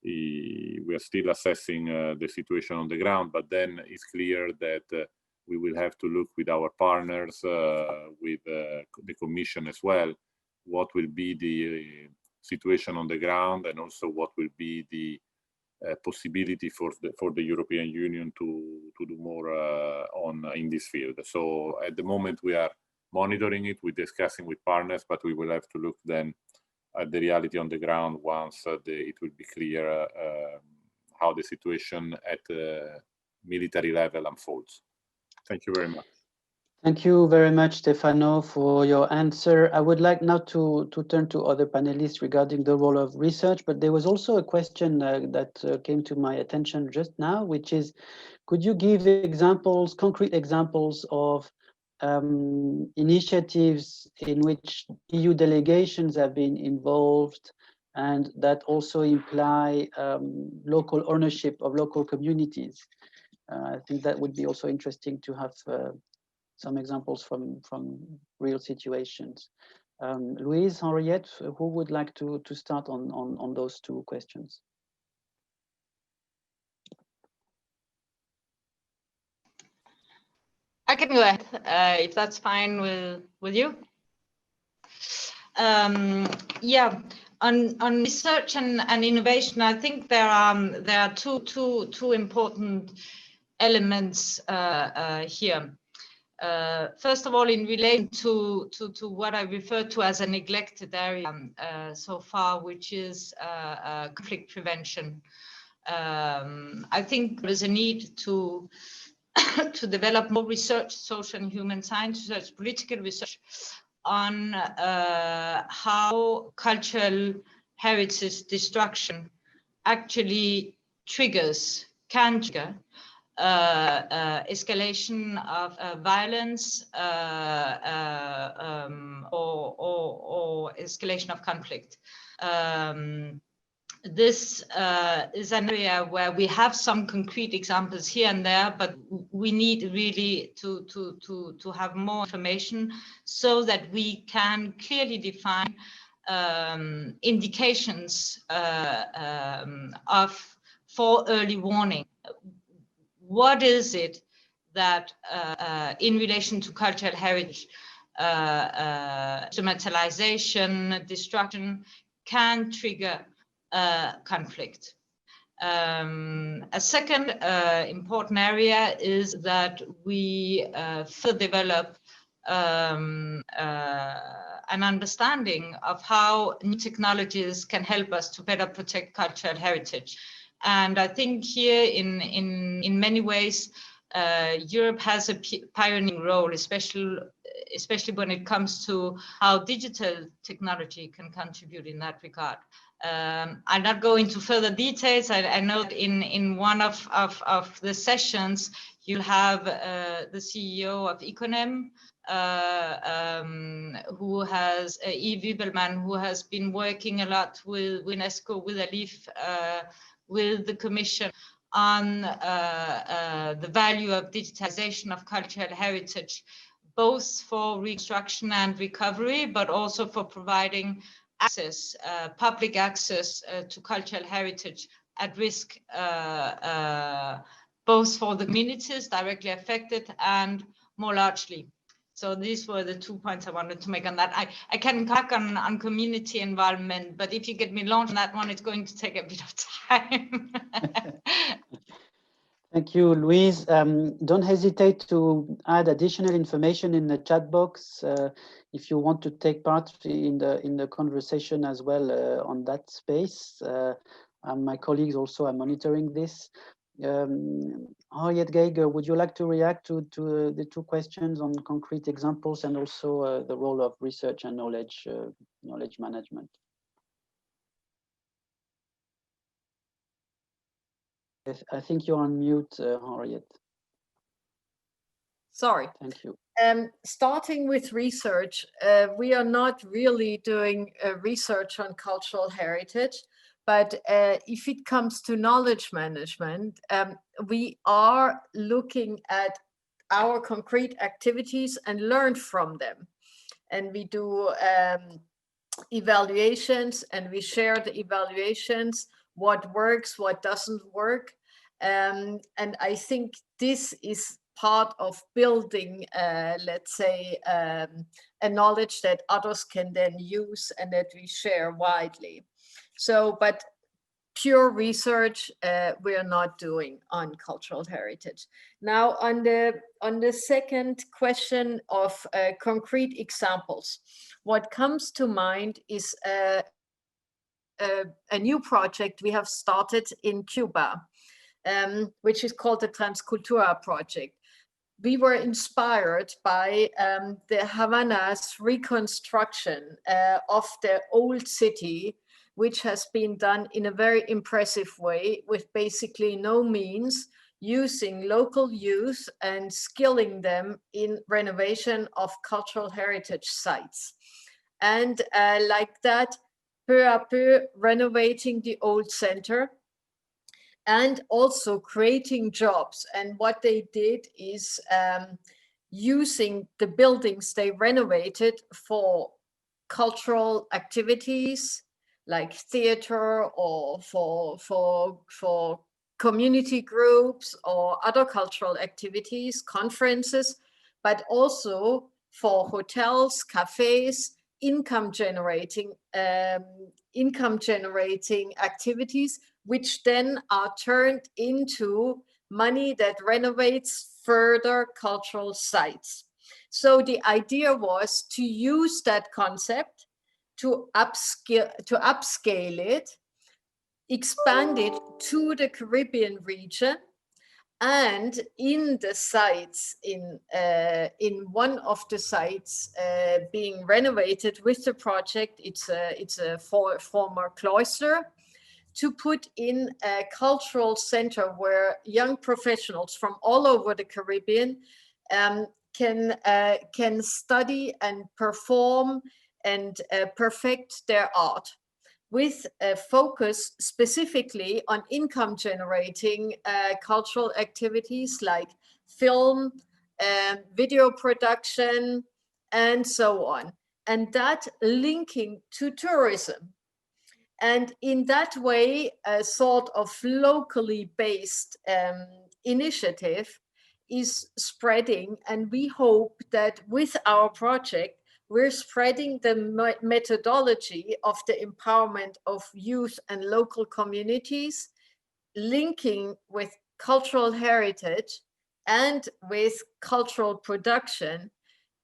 We are still assessing the situation on the ground, but then it's clear that we will have to look with our partners, with the Commission as well, what will be the situation on the ground, and also what will be the possibility for the European Union to do more in this field. So at the moment we are monitoring it, we're discussing with partners, but we will have to look then at the reality on the ground once it will be clear how the situation at the military level unfolds. Thank you very much. Thank you very much, Stefano, for your answer. I would like now to turn to other panelists regarding the role of research, but there was also a question that came to my attention just now, which is, could you give examples, concrete examples of initiatives in which EU delegations have been involved and that also imply local ownership of local communities? I think that would be also interesting to have some examples from real situations. Louise, Henriette, who would like to start on those two questions? I can go ahead, if that's fine with you. Yeah, on research and innovation, I think there are two important elements here. First of all, in relation to what I refer to as a neglected area so far, which is conflict prevention. I think there is a need to develop more research, social and human science research, political research on how cultural heritage destruction actually can trigger escalation of violence or escalation of conflict. This is an area where we have some concrete examples here and there, but we need really to have more information so that we can clearly define indications for early warning. What is it that in relation to cultural heritage, instrumentalization, destruction can trigger conflict? A second important area is that we further develop an understanding of how new technologies can help us to better protect cultural heritage. And I think here in many ways, Europe has a pioneering role, especially when it comes to how digital technology can contribute in that regard. I'll not go into further details. I know that in one of the sessions, you have the CEO of Econem, who has Yves Wiebelman, who has been working a lot with Unesco, with Alif, with the Commission on the value of digitization of cultural heritage, both for reconstruction and recovery, but also for providing access, public access to cultural heritage at risk, both for the communities directly affected and more largely. So these were the 2 points I wanted to make on that. I can talk on community involvement, but if you get me launched on that one, it's going to take a bit of time. Thank you, Louise. Don't hesitate to add additional information in the chat box if you want to take part in the conversation as well on that space. My colleagues also are monitoring this. Henriette Geiger, would you like to react to the two questions on concrete examples and also the role of research and knowledge management? I think you're on mute, Henriette. Sorry. Thank you. Starting with research, we are not really doing research on cultural heritage, but if it comes to knowledge management, we are looking at our concrete activities and learn from them. And we do evaluations, and we share the evaluations, what works, what doesn't work. And I think this is part of building, let's say, a knowledge that others can then use and that we share widely. So, but pure research we are not doing on cultural heritage. Now, on the second question of concrete examples, what comes to mind is a new project we have started in Cuba, which is called the Transcultura project. We were inspired by the Havana's reconstruction of the old city, which has been done in a very impressive way with basically no means, using local youth and skilling them in renovation of cultural heritage sites. And like that, peu à peu renovating the old center and also creating jobs. And what they did is using the buildings they renovated for cultural activities like theater, or for community groups or other cultural activities, conferences, but also for hotels, cafes, income generating activities, which then are turned into money that renovates further cultural sites. So the idea was to use that concept to upscale it, expand it to the Caribbean region, and in the sites, in one of the sites being renovated with the project, it's a former cloister, to put in a cultural center where young professionals from all over the Caribbean can study and perform and perfect their art, with a focus specifically on income generating cultural activities like film, video production, and so on. And that linking to tourism. And in that way, a sort of locally based initiative is spreading. And we hope that with our project, we're spreading the methodology of the empowerment of youth and local communities, linking with cultural heritage and with cultural production,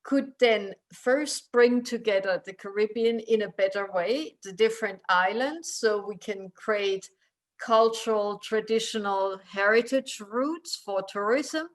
could then first bring together the Caribbean in a better way, the different islands, so we can create cultural, traditional heritage routes for tourism,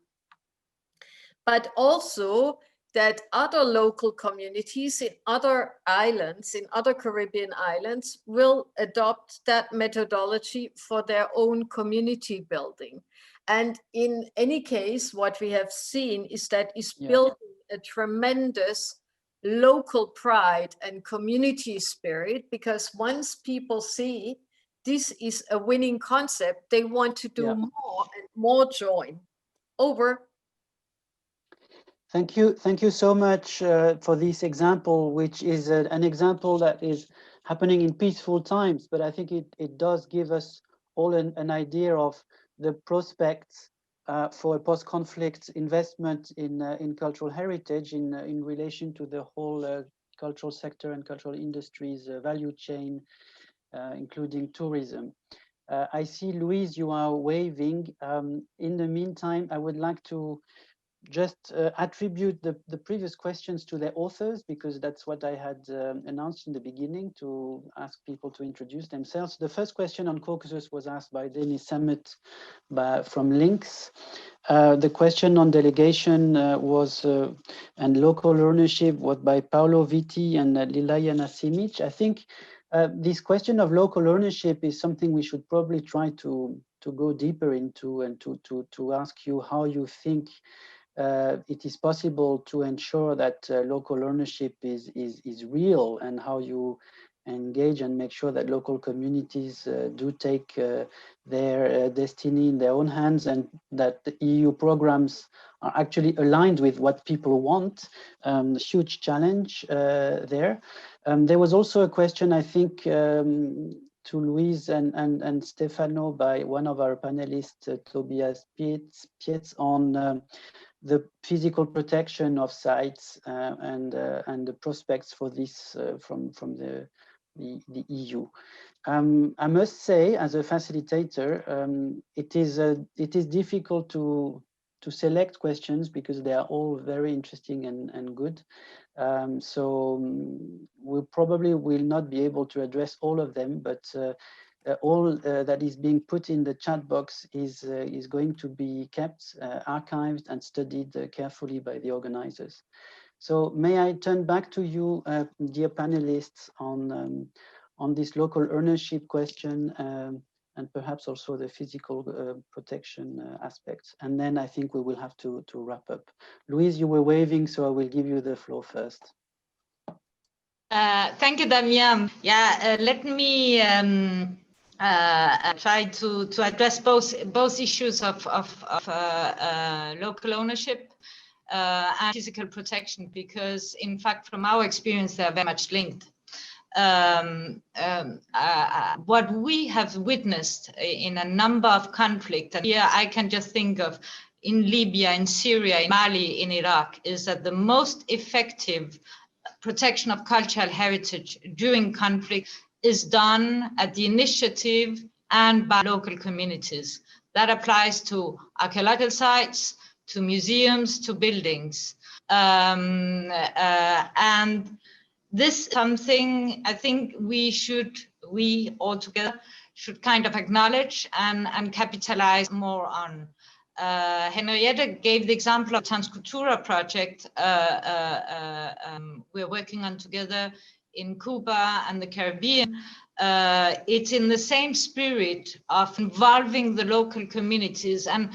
but also that other local communities in other islands, in other Caribbean islands, will adopt that methodology for their own community building. And in any case, what we have seen is that is building a tremendous local pride and community spirit, because once people see this is a winning concept, they want to do more and more join. Over. Thank you so much for this example, which is an example that is happening in peaceful times, but I think it does give us all an idea of the prospects for a post-conflict investment in cultural heritage in relation to the whole cultural sector and cultural industries value chain, including tourism. I see, Louise, you are waving. In the meantime, I would like to just attribute the previous questions to their authors, because that's what I had announced in the beginning, to ask people to introduce themselves. The first question on Caucasus was asked by Denis Sammet from Links. The question on delegation was and local ownership was by Paolo Vitti and Lilayana Simic. I think this question of local ownership is something we should probably try to go deeper into, and to ask you how you think it is possible to ensure that local ownership is real, and how you engage and make sure that local communities do take their destiny in their own hands, and that the EU programs are actually aligned with what people want. Huge challenge there. There was also a question, I think, to Louise and Stefano by one of our panelists, Tobias Pietz, on the physical protection of sites and the prospects for this from the EU. I must say, as a facilitator, it is difficult to select questions because they are all very interesting and good. So we probably will not be able to address all of them, but all that is being put in the chat box is going to be kept, archived, and studied carefully by the organizers. So may I turn back to you, dear panelists, on this local ownership question, and perhaps also the physical protection aspects. And then I think we will have to wrap up. Louise, you were waving, so I will give you the floor first. Thank you, Damien. Yeah, let me try to address both issues of local ownership and physical protection, because in fact, from our experience, they are very much linked. What we have witnessed in a number of conflicts, and here I can just think of in Libya, in Syria, in Mali, in Iraq, is that the most effective protection of cultural heritage during conflict is done at the initiative and by local communities. That applies to archaeological sites, to museums, to buildings. And this is something I think we all together should kind of acknowledge and capitalize more on. Henriette gave the example of Transcultura project we're working on together in Cuba and the Caribbean. It's in the same spirit of involving the local communities, and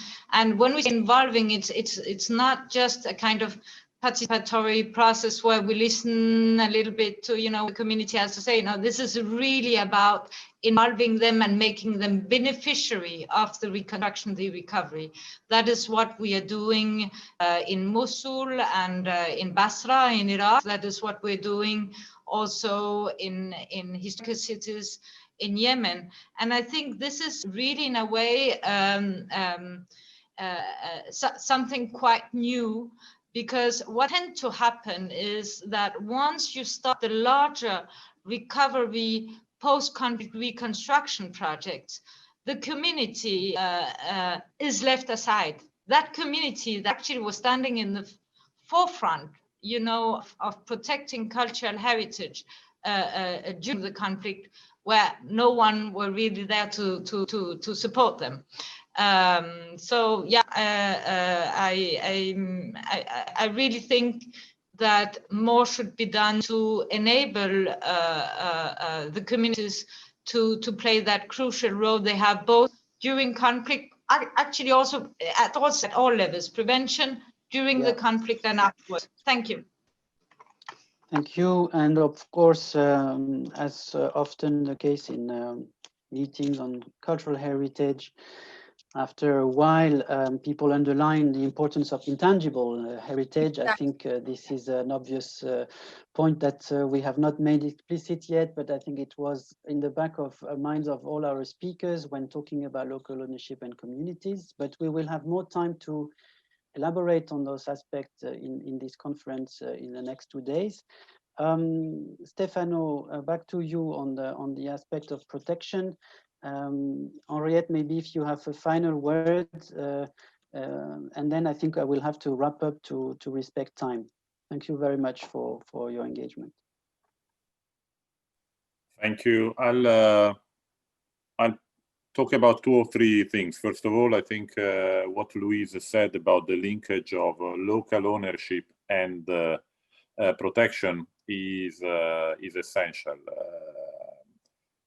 when we say involving, it's not just a kind of participatory process where we listen a little bit to, the community has to say. No, this is really about involving them and making them beneficiary of the reconstruction, the recovery. That is what we are doing in Mosul and in Basra in Iraq. That is what we're doing also in historical cities in Yemen. And I think this is really, in a way, something quite new, because what tends to happen is that once you start the larger recovery, post-conflict reconstruction projects, the community is left aside. That community that actually was standing in the forefront, of protecting cultural heritage during the conflict, where no one were really there to support them. So yeah, I really think that more should be done to enable the communities to play that crucial role they have, both during conflict, actually also at all levels, prevention, during the conflict and afterwards. Thank you. Thank you. And of course, as often the case in meetings on cultural heritage, after a while, people underline the importance of intangible heritage. I think this is an obvious point that we have not made explicit yet, but I think it was in the back of minds of all our speakers when talking about local ownership and communities. But we will have more time to elaborate on those aspects in this conference in the next 2 days. Stefano, back to you on the aspect of protection. Henriette, maybe if you have a final word, and then I think I will have to wrap up to respect time. Thank you very much for your engagement. Thank you. I'll talk about 2 or 3 things. First of all, I think what Louise said about the linkage of local ownership and protection is essential.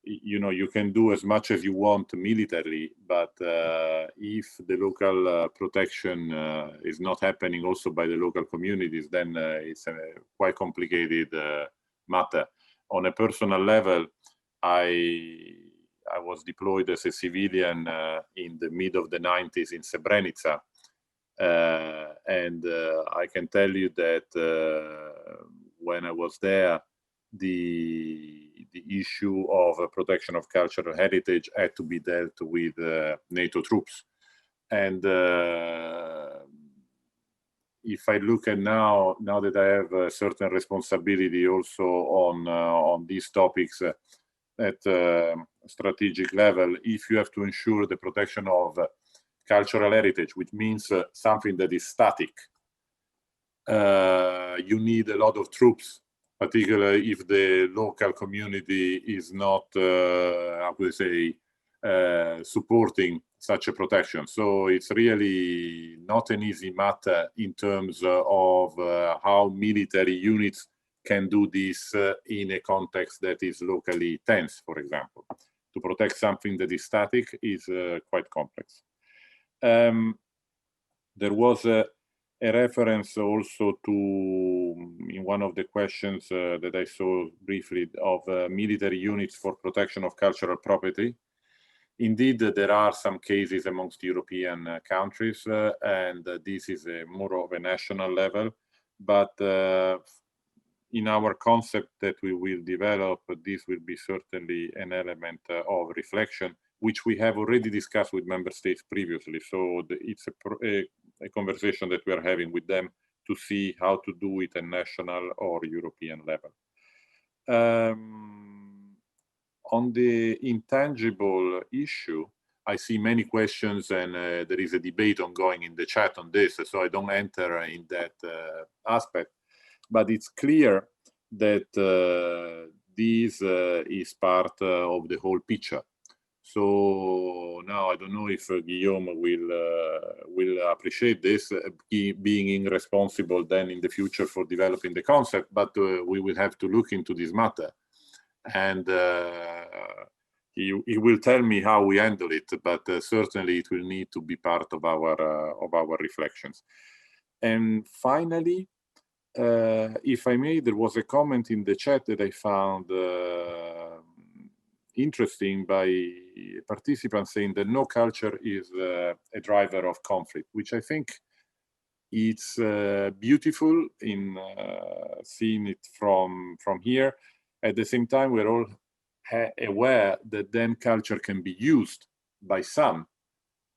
you know, you can do as much as you want militarily, but if the local protection is not happening also by the local communities, then it's a quite complicated matter. On a personal level, I was deployed as a civilian in the mid of the 90s in Srebrenica, and I can tell you that when I was there, the issue of protection of cultural heritage had to be dealt with NATO troops. And if I look at now that I have a certain responsibility also on these topics at strategic level, if you have to ensure the protection of cultural heritage, which means something that is static, you need a lot of troops, particularly if the local community is not, how could I say, supporting such a protection. So it's really not an easy matter in terms of how military units can do this in a context that is locally tense, for example. To protect something that is static is quite complex. There was a reference also to, in one of the questions that I saw briefly, of military units for protection of cultural property. Indeed, there are some cases amongst European countries, and this is more of a national level. But in our concept that we will develop, this will be certainly an element of reflection, which we have already discussed with member states previously. So it's a conversation that we are having with them to see how to do it at national or European level. On the intangible issue, I see many questions, and there is a debate ongoing in the chat on this, so I don't enter in that aspect. But it's clear that this is part of the whole picture. So now I don't know if Guillaume will appreciate this, being irresponsible then in the future for developing the concept, but we will have to look into this matter. And he will tell me how we handle it, but certainly it will need to be part of our reflections. And finally, if I may, there was a comment in the chat that I found interesting by a participant saying that no culture is a driver of conflict, which I think it's beautiful in seeing it from here. At the same time, we're all aware that then culture can be used by some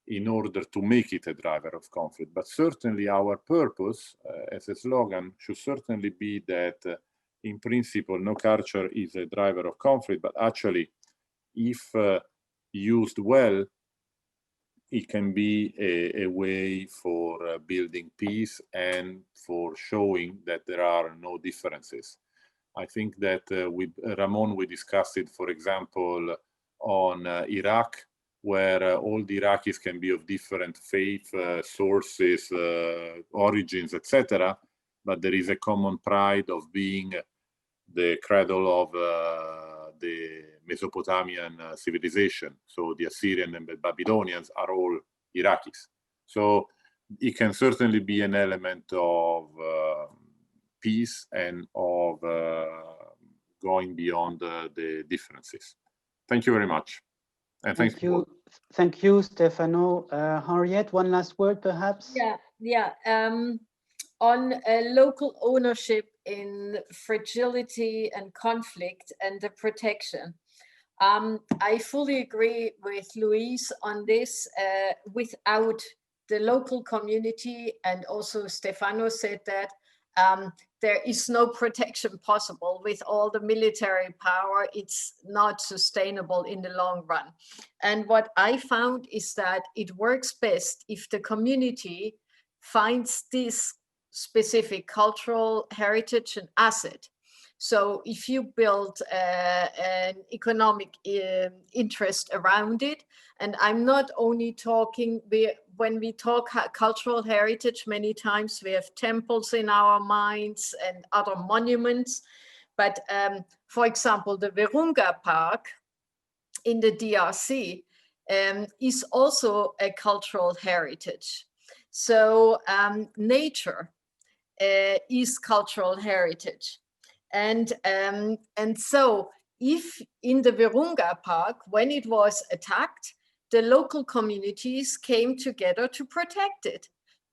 in order to make it a driver of conflict. But certainly our purpose as a slogan should certainly be that in principle, no culture is a driver of conflict, but actually, if used well, it can be a way for building peace and for showing that there are no differences. I think that with Ramon, we discussed it, for example, on Iraq, where all the Iraqis can be of different faith, sources, origins, etc. But there is a common pride of being the cradle of the Mesopotamian civilization. So the Assyrian and the Babylonians are all Iraqis. So it can certainly be an element of peace and of going beyond the differences. Thank you very much. And thank you. Thank you, Stefano. Henriette, one last word, perhaps? Yeah. On local ownership in fragility and conflict and the protection. I fully agree with Louise on this. Without the local community, and also Stefano said that, there is no protection possible. With all the military power, it's not sustainable in the long run. And what I found is that it works best if the community finds this specific cultural heritage and asset. So if you build an economic interest around it, and I'm not only talking, when we talk cultural heritage, many times we have temples in our minds and other monuments. But for example, the Virunga Park in the DRC is also a cultural heritage. So nature is cultural heritage. And so if in the Virunga Park, when it was attacked, the local communities came together to protect it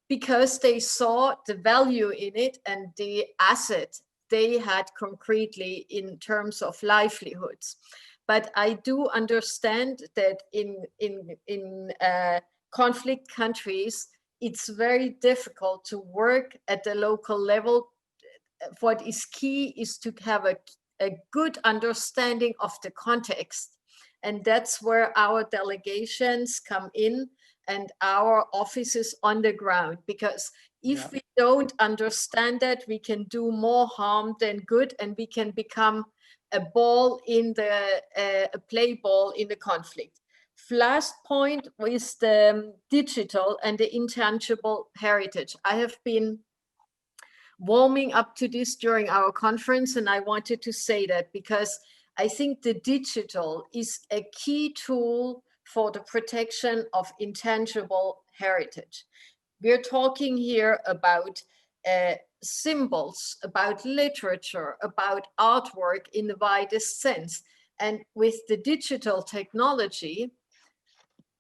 because they saw the value in it and the asset they had concretely in terms of livelihoods. But I do understand that in conflict countries, it's very difficult to work at the local level. What is key is to have a good understanding of the context. And that's where our delegations come in and our offices on the ground, because if we don't understand that, we can do more harm than good, and we can become a ball in the a play ball in the conflict. Last point is the digital and the intangible heritage. I have been warming up to this during our conference, and I wanted to say that because I think the digital is a key tool for the protection of intangible heritage. We're talking here about symbols, about literature, about artwork in the widest sense. And with the digital technology,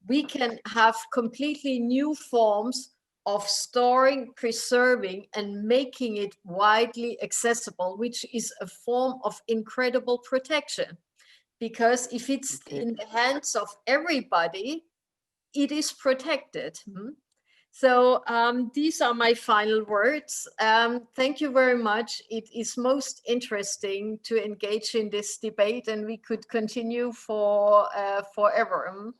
we can have completely new forms of storing, preserving, and making it widely accessible, which is a form of incredible protection. Because if it's in the hands of everybody, it is protected. So these are my final words. Thank you very much. It is most interesting to engage in this debate, and we could continue for forever.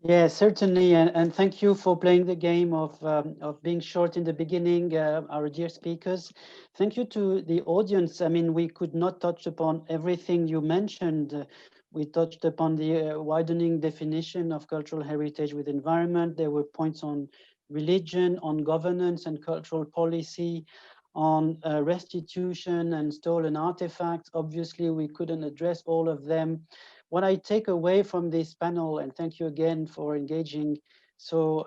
Yeah, certainly, and thank you for playing the game of being short in the beginning, our dear speakers. Thank you to the audience. I mean, we could not touch upon everything you mentioned. We touched upon the widening definition of cultural heritage with environment. There were points on religion, on governance and cultural policy, on restitution and stolen artifacts. Obviously, we couldn't address all of them. What I take away from this panel, and thank you again for engaging so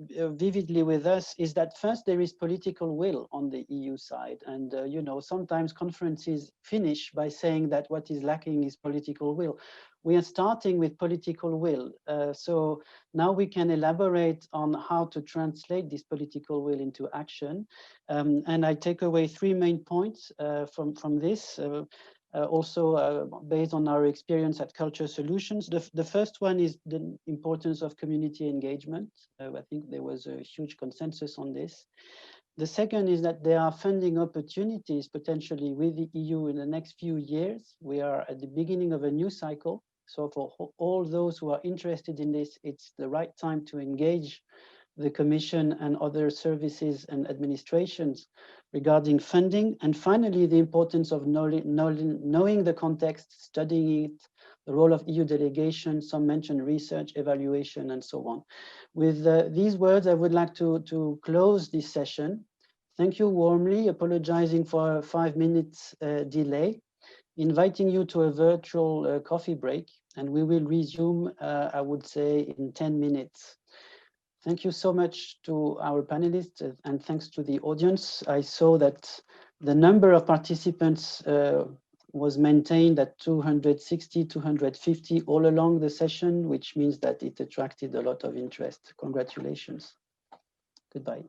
vividly with us, is that first there is political will on the EU side. And, you know, sometimes conferences finish by saying that what is lacking is political will. We are starting with political will. So now we can elaborate on how to translate this political will into action. And I take away three main points from this. Also based on our experience at Culture Solutions. The first one is the importance of community engagement. I think there was a huge consensus on this. The second is that there are funding opportunities potentially with the EU in the next few years. We are at the beginning of a new cycle. So for all those who are interested in this, it's the right time to engage the Commission and other services and administrations regarding funding. And finally, the importance of knowing the context, studying it, the role of EU delegations, some mentioned research, evaluation, and so on. With these words, I would like to close this session. Thank you warmly, apologizing for a 5 minutes delay, inviting you to a virtual coffee break, and we will resume, I would say, in 10 minutes. Thank you so much to our panelists, and thanks to the audience. I saw that the number of participants was maintained at 260, 250 all along the session, which means that it attracted a lot of interest. Congratulations. Goodbye.